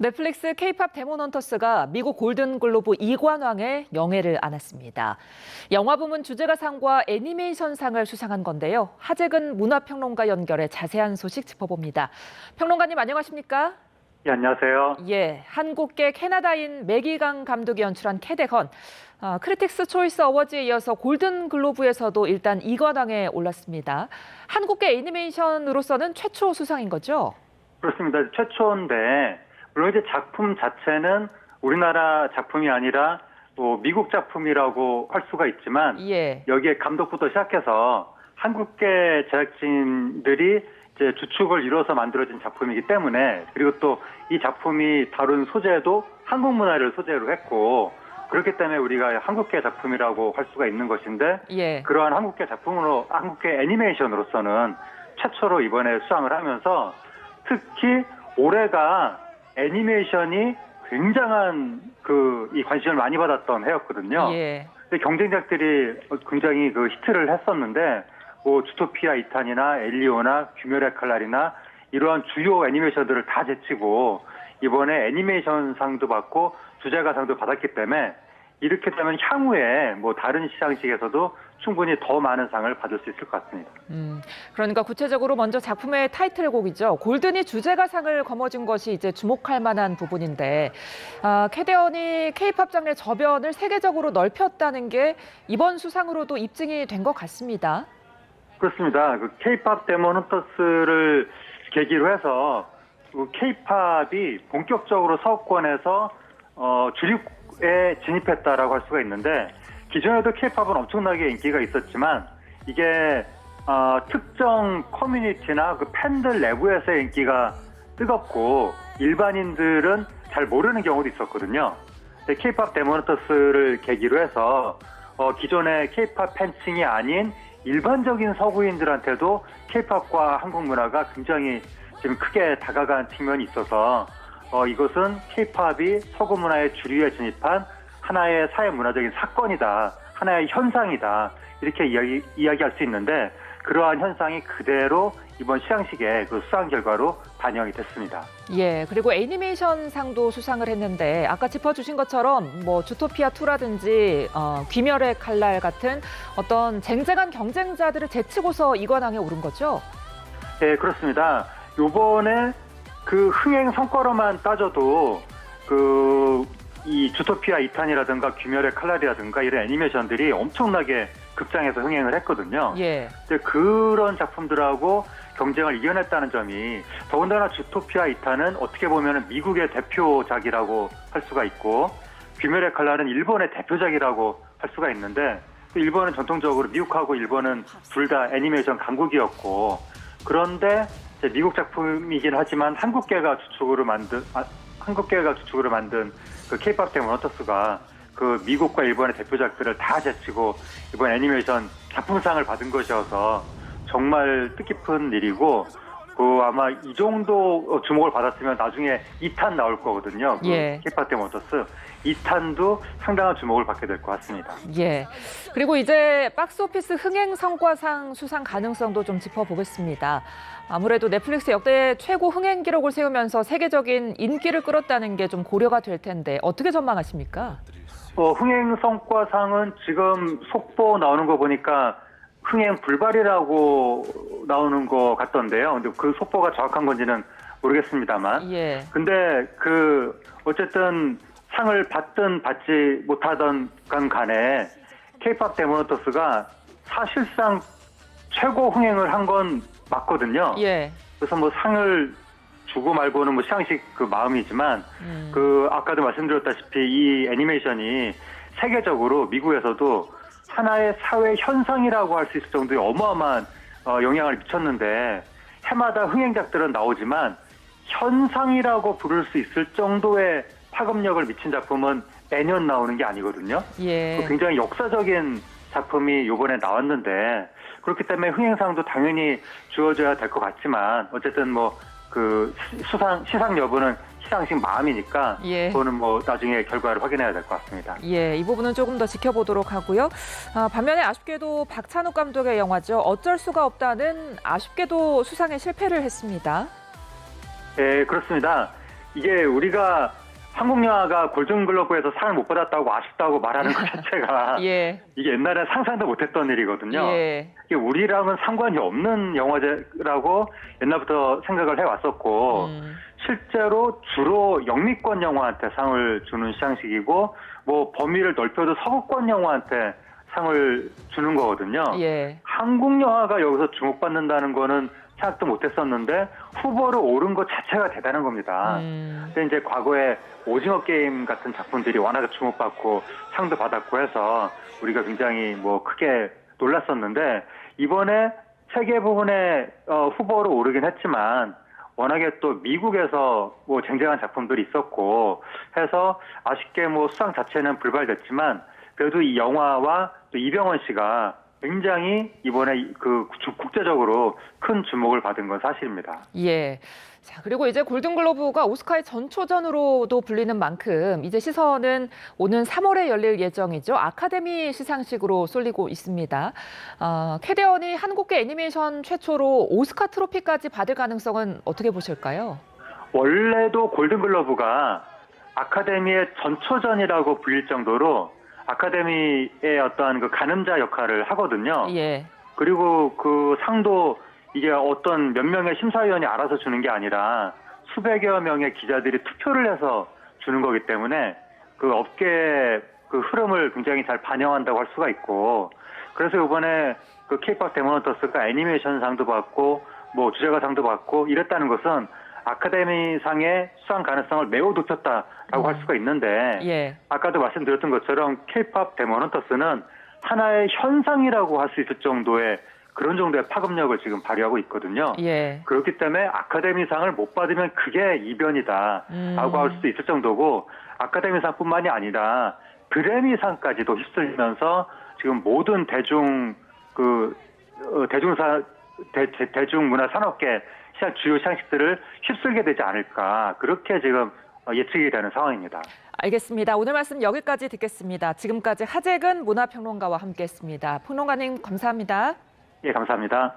넷플릭스 K-팝 데몬헌터스가 미국 골든글로브 이관왕의 영예를 안았습니다. 영화 부문 주제가상과 애니메이션상을 수상한 건데요. 하재근 문화평론가 연결해 자세한 소식 짚어봅니다. 평론가님 안녕하십니까? 예, 안녕하세요. 예, 한국계 캐나다인 매기강 감독이 연출한 캐데헌. 크리틱스 초이스 어워즈에 이어서 골든글로브에서도 일단 이관왕에 올랐습니다. 한국계 애니메이션으로서는 최초 수상인 거죠? 그렇습니다. 최초인데 물론 이제 작품 자체는 우리나라 작품이 아니라 뭐 미국 작품이라고 할 수가 있지만 예. 여기에 감독부터 시작해서 한국계 제작진들이 이제 주축을 이뤄서 만들어진 작품이기 때문에 그리고 또 이 작품이 다룬 소재도 한국 문화를 소재로 했고 그렇기 때문에 우리가 한국계 작품이라고 할 수가 있는 것인데 예. 그러한 한국계 애니메이션으로서는 최초로 이번에 수상을 하면서 특히 올해가 애니메이션이 굉장한 이 관심을 많이 받았던 해였거든요. 예. 근데 경쟁작들이 굉장히 히트를 했었는데 뭐 주토피아 2탄이나 엘리오나 귀멸의 칼날이나 이러한 주요 애니메이션들을 다 제치고 이번에 애니메이션상도 받고 주제가상도 받았기 때문에 이렇게 되면 향후에 뭐 다른 시상식에서도 충분히 더 많은 상을 받을 수 있을 것 같습니다. 그러니까 구체적으로 먼저 작품의 타이틀곡이죠. 골든이 주제가상을 거머쥔 것이 이제 주목할 만한 부분인데 캐데헌이 K-팝 장르의 저변을 세계적으로 넓혔다는 게 이번 수상으로도 입증이 된 것 같습니다. 그렇습니다. K-팝 데몬헌터스를 계기로 해서 K-팝이 본격적으로 서구권에서 주류에 진입했다라고 할 수가 있는데 기존에도 K-팝은 엄청나게 인기가 있었지만 이게 특정 커뮤니티나 팬들 내부에서의 인기가 뜨겁고 일반인들은 잘 모르는 경우도 있었거든요. K-팝 데몬헌터스를 계기로 해서 기존의 K-팝 팬층이 아닌 일반적인 서구인들한테도 K-팝과 한국 문화가 굉장히 지금 크게 다가간 측면이 있어서 이것은 K-팝이 서구 문화의 주류에 진입한 하나의 사회 문화적인 사건이다, 하나의 현상이다 이렇게 이야기할 수 있는데 그러한 현상이 그대로 이번 시상식의 수상 결과로 반영이 됐습니다. 예, 그리고 애니메이션상도 수상을 했는데 아까 짚어주신 것처럼 뭐 주토피아 2라든지 귀멸의 칼날 같은 어떤 쟁쟁한 경쟁자들을 제치고서 이관왕에 오른 거죠? 네, 그렇습니다. 요번에 흥행 성과로만 따져도 이 주토피아 2탄이라든가 귀멸의 칼날이라든가 이런 애니메이션들이 엄청나게 극장에서 흥행을 했거든요. 예. 그런 작품들하고 경쟁을 이겨냈다는 점이 더군다나 주토피아 2탄은 어떻게 보면 미국의 대표작이라고 할 수가 있고 귀멸의 칼날은 일본의 대표작이라고 할 수가 있는데 일본은 전통적으로 미국하고 일본은 둘 다 애니메이션 강국이었고 그런데 미국 작품이긴 하지만 한국계가 주축으로 만든 K-팝 데몬헌터스가 미국과 일본의 대표작들을 다 제치고 이번 애니메이션 작품상을 받은 것이어서 정말 뜻깊은 일이고 아마 이 정도 주목을 받았으면 나중에 2탄 나올 거거든요. 예. K-팝 데몬헌터스 2탄도 상당한 주목을 받게 될 것 같습니다. 예. 그리고 이제 박스오피스 흥행 성과상 수상 가능성도 좀 짚어보겠습니다. 아무래도 넷플릭스 역대 최고 흥행 기록을 세우면서 세계적인 인기를 끌었다는 게 좀 고려가 될 텐데 어떻게 전망하십니까? 흥행 성과상은 지금 속보 나오는 거 보니까 흥행 불발이라고 나오는 것 같던데요. 근데 그 속보가 정확한 건지는 모르겠습니다만. 예. 근데 어쨌든 상을 받든 받지 못하던 간에 K-팝 데몬헌터스가 사실상 최고 흥행을 한 건 맞거든요. 예. 그래서 뭐 상을 주고 말고는 시상식 마음이지만 아까도 말씀드렸다시피 이 애니메이션이 세계적으로 미국에서도 하나의 사회 현상이라고 할 수 있을 정도의 어마어마한 영향을 미쳤는데 해마다 흥행작들은 나오지만 현상이라고 부를 수 있을 정도의 파급력을 미친 작품은 매년 나오는 게 아니거든요. 예. 굉장히 역사적인 작품이 이번에 나왔는데 그렇기 때문에 흥행상도 당연히 주어져야 될 것 같지만 어쨌든 시상 여부는 시상식 마음이니까 예. 그거는 나중에 결과를 확인해야 될 것 같습니다. 예, 이 부분은 조금 더 지켜보도록 하고요. 반면에 아쉽게도 박찬욱 감독의 영화죠. 어쩔 수가 없다는 아쉽게도 수상에 실패를 했습니다. 네, 그렇습니다. 이게 우리가 한국 영화가 골든글러브에서 상을 못 받았다고 아쉽다고 말하는 것 자체가 예. 이게 옛날에 상상도 못했던 일이거든요. 예. 이게 우리랑은 상관이 없는 영화제라고 옛날부터 생각을 해왔었고 실제로 주로 영미권 영화한테 상을 주는 시상식이고 뭐 범위를 넓혀도 서구권 영화한테 상을 주는 거거든요. 예. 한국 영화가 여기서 주목받는다는 거는 생각도 못했었는데 후보로 오른 것 자체가 대단한 겁니다. 근데 이제 과거에 오징어 게임 같은 작품들이 워낙 주목받고 상도 받았고 해서 우리가 굉장히 뭐 크게 놀랐었는데 이번에 세계 부분에 후보로 오르긴 했지만 워낙에 또 미국에서 뭐 쟁쟁한 작품들이 있었고 해서 아쉽게 뭐 수상 자체는 불발됐지만 그래도 이 영화와 또 이병헌 씨가 굉장히 이번에 그 국제적으로 큰 주목을 받은 건 사실입니다. 예. 자, 그리고 이제 골든글로브가 오스카의 전초전으로도 불리는 만큼 이제 시선은 오는 3월에 열릴 예정이죠. 아카데미 시상식으로 쏠리고 있습니다. 캐대언이 한국계 애니메이션 최초로 오스카 트로피까지 받을 가능성은 어떻게 보실까요? 원래도 골든글러브가 아카데미의 전초전이라고 불릴 정도로 아카데미의 어떠한 그 가늠자 역할을 하거든요. 예. 그리고 그 상도 이게 어떤 몇 명의 심사위원이 알아서 주는 게 아니라 수백여 명의 기자들이 투표를 해서 주는 거기 때문에 그 업계의 그 흐름을 굉장히 잘 반영한다고 할 수가 있고 그래서 이번에 그 K-pop 데모넌터스가 애니메이션상도 받고 뭐 주제가상도 받고 이랬다는 것은 아카데미상의 수상 가능성을 매우 높였다라고 할 수가 있는데 예. 아까도 말씀드렸던 것처럼 K-pop 데모넌터스는 하나의 현상이라고 할 수 있을 정도의 그런 정도의 파급력을 지금 발휘하고 있거든요. 예. 그렇기 때문에 아카데미상을 못 받으면 그게 이변이다라고 할 수 있을 정도고 아카데미상뿐만이 아니라 그래미상까지도 휩쓸면서 지금 모든 대중문화 산업계 주요 시상식들을 휩쓸게 되지 않을까 그렇게 지금 예측이 되는 상황입니다. 알겠습니다. 오늘 말씀 여기까지 듣겠습니다. 지금까지 하재근 문화평론가와 함께했습니다. 평론가님 감사합니다. 예, 감사합니다.